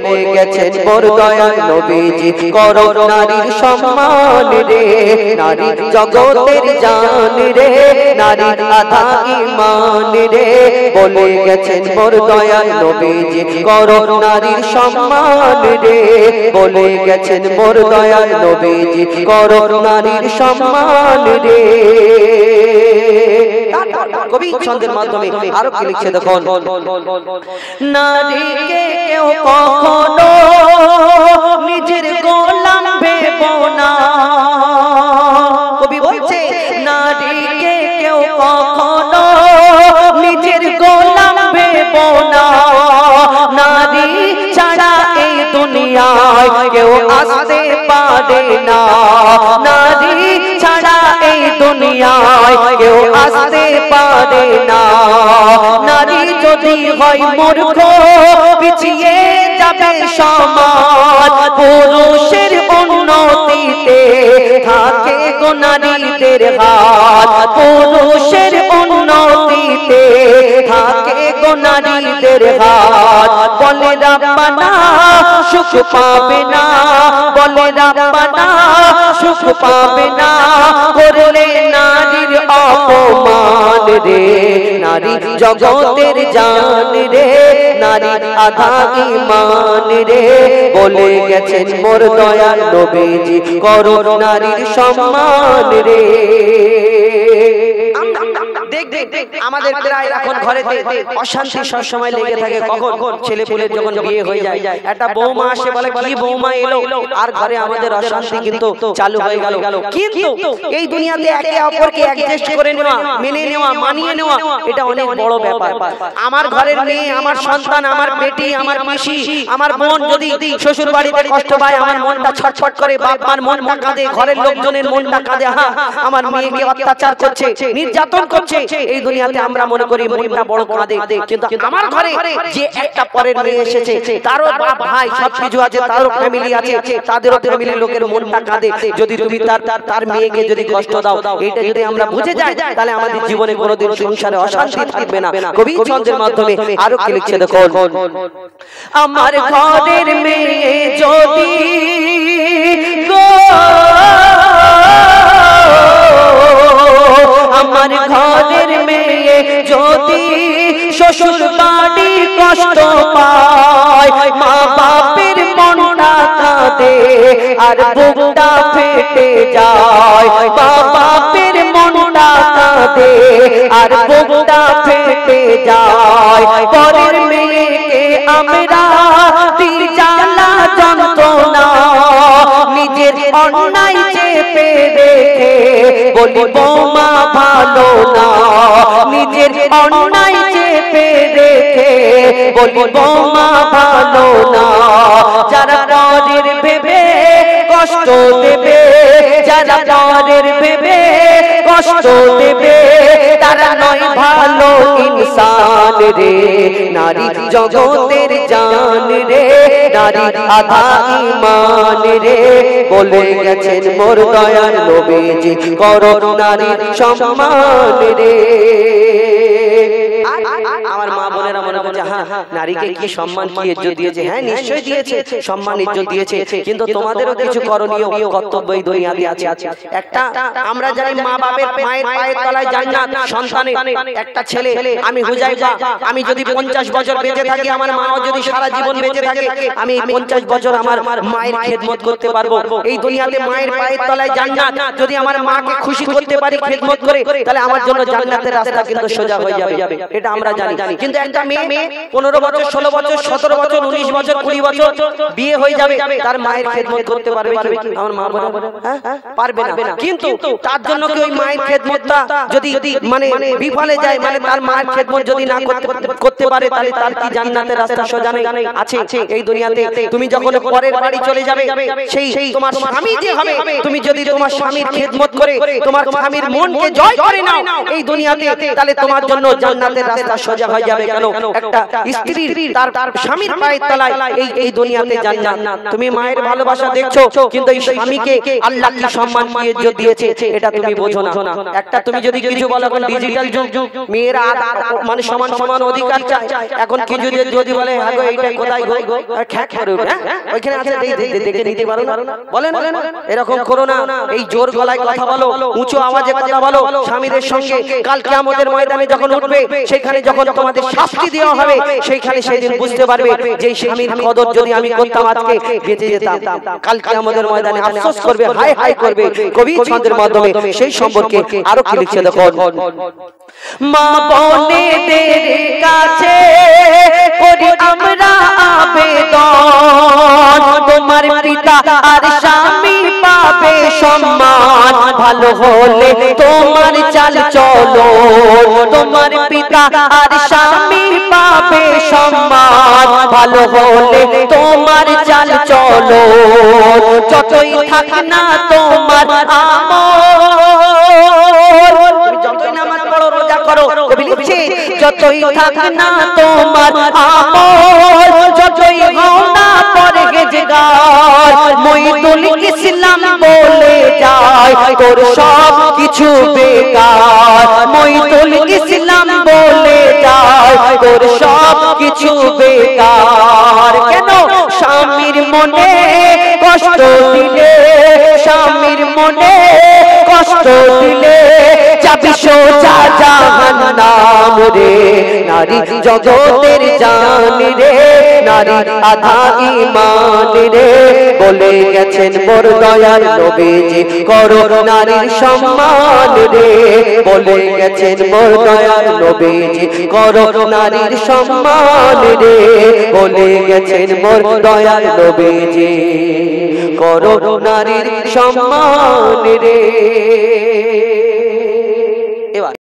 বলে গেছেন মোর দয়াল নবীজি করো নারীর সম্মান রে নারী জগতের জান রে নারী আধা ঈমান রে বলে গেছেন মোর দয়াল নবীজি করো নারীর সম্মান রে বলে গেছেন মোর দয়াল নবীজি করো নারীর সম্মান রে কবি ছন্দের মাধ্যমে আরো কি লিখছে দেখুন নারীকে কেউ কখনো নিজের গোলাম ভেবো না কবি বলছে নারীকে কেউ কখনো নিজের গোলাম ভেবো না নারী ছাড়া এই দুনিয়ায় কেউ আসতে পারে না নারী ছাড়া এই দুনিয়ায় কেউ আসতে পারে না নারী যদি হয় মূর্খ পিছিয়ে যাবে সমাজ পুরুষের উন্নতিতে থাকে গো নারীদের হাত পুরুষের উন্নতিতে থাকে গো নারীদের হাত বলে রাব্বানা সুখ পাবে না বলে রাব্বানা সুখ পাবে না করলে নারীর অপমান রে নারী জগতের জান রে নারী আধা ঈমান রে বলে গেছেন মোর দয়াল নবীজি করো নারীর সম্মান রে আমাদের প্রায় এখন ঘরেতে অশান্তি সব সময় লেগে থাকে কখন ছেলে পুলের যখন বিয়ে হয়ে যায় একটা বৌমা আসে বলে কি বৌমা এলো আর ঘরে আমাদের অশান্তি কিন্তু চালু হয়ে গেল কিন্তু এই দুনিয়াতে একে অপরকে অ্যাডজাস্ট করে নেওয়া মেনে নেওয়া মানিয়ে নেওয়া এটা অনেক বড় ব্যাপার আমার ঘরের মেয়ে আমার সন্তান আমার বেটি আমার মাসি আমার বোন যদি শ্বশুর বাড়িতে কষ্ট পায় আমার মনটা ছটফট করে বাপ মার মনটা কাঁদে ঘরের লোকজনের মনটা কাঁদে হ্যাঁ আমার মেয়েকে অত্যাচার করছে নির্যাতন করছে এই দুনিয়াতে আমরা মনে করি মনটা বড় কাঁদে কিন্তু আমার ঘরে যে একটা পরের মেয়ে এসেছে তারও বাপ ভাই সব কিছু আছে তারও ফ্যামিলি আছে তাদেরও ফ্যামিলির লোকের মনটা কাঁদে যদি তুমি তার মেয়েকে যদি কষ্ট দাও এটা যদি আমরা বুঝে যাই তাহলে আমাদের জীবনে কোনোদিন সংসারে অশান্তি থাকবে না কবি ছন্দের মাধ্যমে আরো কি লিখছে দেখুন আমার ঘরের মেয়ে যদি আমার ঘরের মেয়ে যদি শ্বশুর বাড়ি কষ্ট পায় মা বাপের মনটা কাঁদে আর বুকটা ফেটে যায় মা বাপের মনটা কাঁদে আর বুকটা ফেটে যায় পরের মেয়েকে আমরা দিই জ্বালা যন্ত্রণা নিজের অন্যায় চেপে রেখে বলি বৌমা ভালো না নিজের অন্যায় চেপে রেখে বলি বৌমা ভালো না যারা পরের ভেবে কষ্ট দেবে যারা পরের ভেবে কষ্ট দেবে তারা নয় ভালো ইনসান রে নারী জগতের জান রে নারী আধা ঈমান রে বলে গেছেন মোর দয়াল নবীজি করো নারীর সম্মান রে আমার মা বোনেরা মনে করছে হ্যাঁ নারীকে কি সম্মান কি ইজ্জত দিয়েছে হ্যাঁ নিশ্চয়ই দিয়েছে সম্মান ইজ্জত দিয়েছে কিন্তু তোমাদেরও কিছু করণীয় কর্তব্য এই দুনিয়াতে আছে একটা আমরা জানি মা বাবার মায়ের পায়ের তলায় জান্নাত সন্তানের একটা ছেলে আমি হুজাইফা আমি যদি 50 বছর বেঁচে থাকি আমার মাও যদি সারা জীবন বেঁচে থাকে আমি 50 বছর আমার মায়ের খেদমত করতে পারবো এই দুনিয়াতে মায়ের পায়ের তলায় জান্নাত যদি আমার মাকে খুশি করতে পারি খেদমত করে তাহলে আমার জন্য জান্নাতের রাস্তা কিন্তু সোজা হয়ে যাবে এটা আমরা জানি কিন্তু একটা মেয়ে 15 বছর 16 বছর 17 বছর 19 বছর 20 বছর বিয়ে হয়ে যাবে তার মায়ের খেদমত করতে পারবে কি আমার মা বলে হ্যাঁ পারবে না কিন্তু তার জন্য কি ওই মায়ের খেদমতটা যদি মানে বিফলে যায় মানে তার মায়ের খেদমত যদি না করতে পারে তাহলে তার কি জান্নাতের রাস্তা সোজা নেই আছে এই দুনিয়াতে তুমি যখন পরের বাড়ি চলে যাবে সেই তোমার স্বামী যে হবে তুমি যদি তোমার স্বামীর খেদমত করে তোমার স্বামীর মনকে জয় করে নাও এই দুনিয়াতে তাহলে তোমার জন্য জান্নাতের রাস্তা সোজা হয়ে যাবে কেন একটা স্ত্রীর তার স্বামীর পায়ের তলায় এই দুনিয়াতে জান্নাত। তুমি মায়ের ভালোবাসা দেখছো, কিন্তু এই স্বামীকে আল্লাহ কি সম্মান কি ইজ্জত দিয়েছে এটা তুমি বোঝো না। একটা তুমি যদি কিছু বলো, এখন ডিজিটাল যুগ, মেয়েরা মানে সমান সমান অধিকার চায়। এখন কিছু যদি বলে হ্যাঁ গো এইটা কোথায় গো, খ্যাক করে উঠে, হ্যাঁ ওইখানে আছে দেখে নিতে পারো না, বলে না এরকম করো না। এই জোর গলায় কথা বলো, উঁচু আওয়াজে কথা বলো স্বামীদের সঙ্গে। কাল কিয়ামতের ময়দানে যখন উঠবে, সেখানে যখন তোমাদের শাস্তি দেওয়া হবে, সেইখানে সেদিন বুঝতে পারবে যে স্বামীর কদর যদি আমি করতাম আজকে বেঁচে যেতাম। কাল কিয়ামতের ময়দানে আফসোস করবে, হায় হায় করবে। কবি ছন্দের মাধ্যমে সেই সম্পর্কে আরো কি লিখছে দেখো। মা বোনেদের কাছে করি আমরা আবেদন, তোমার পিতা আর স্বামী পাবে সম্মান, ভালো হলে তোমার চাল চলো। তোমার পিতা আর স্বামী পাবে সম্মান, ভালো হলে তোমার চাল চলো। যতই থাক না তোমার আমল, যতই নামাজ পড়ো রোজা করো, কবি লিখছে যতই থাক না তোমার আমল, যতই হও না পরহেজগার, মইদুল ইসলাম বলে যায় তোর সব কিছু বেকার। মইদুল ইসলাম বলে যায় তোর সব কিছু বেকার। কেন? স্বামীর মনে কষ্ট দিলে, স্বামীর মনে কষ্ট দিলে যাবি সোজা জাহান্নাম রে। নারী জগতের জান রে, নারী আধা ঈমান রে। বলে গেছেন মোর দয়াল নবীজি করো নারীর সম্মান রে। বলে গেছেন মোর দয়াল নবীজি করো নারীর সম্মান রে। বলে গেছেন মোর দয়াল নবীজি করো নারীর সম্মান রে।